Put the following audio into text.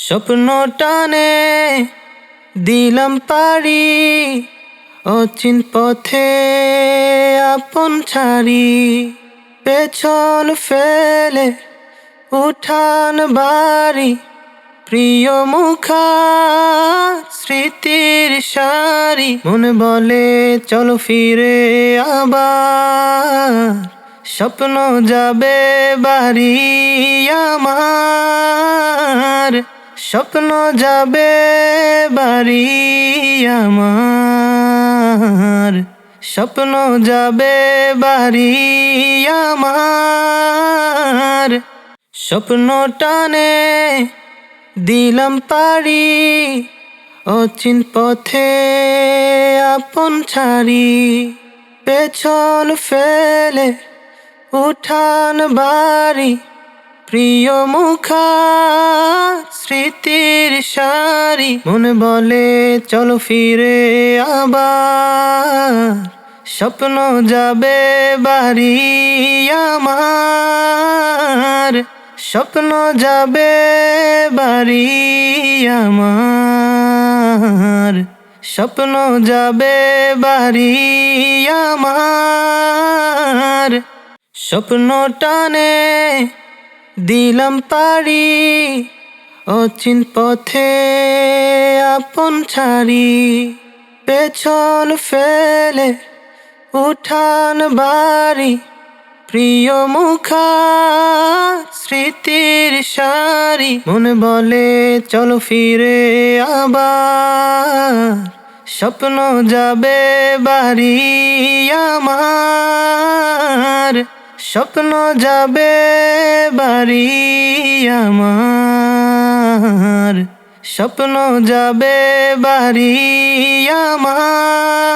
স্বপ্ন টানে দিলাম পারি, অচিন পথে আপন ছাড়ি। পেছন ফেলে উঠান বাড়ি, প্রিয় মুখা স্মৃতির সারি। মনে বলে চলো ফিরে আবার, স্বপ্ন যাবে বাড়ি আমার, স্বপ্ন যাবে বাড়ি আমার, স্বপ্ন যাবে বাড়ি আমার। স্বপ্ন টানে দিলাম পারি, অচিন পথে আপন ছাড়ি। পেছন ফেলে উঠান বাড়ি, প্রিয় মুখা স্মৃতির সারি। মনে বলে চলো ফিরে আবার, স্বপ্ন যাবে বাড়ি আমার, স্বপ্ন যাবে বাড়ি আমার, স্বপ্ন যাবে বাড়ি আমার। স্বপ্ন টানে দিলাম পারি, অচিন পথে আপন ছাড়ি। পেছন ফেলে উঠান বাড়ি, প্রিয় মুখা স্মৃতির সারি। মনে বলে চলো ফিরে আবার, স্বপ্ন যাবে বাড়ি আমার, স্বপ্ন যাবে বাড়ি আমার, স্বপ্ন যাবে বাড়ি আমার।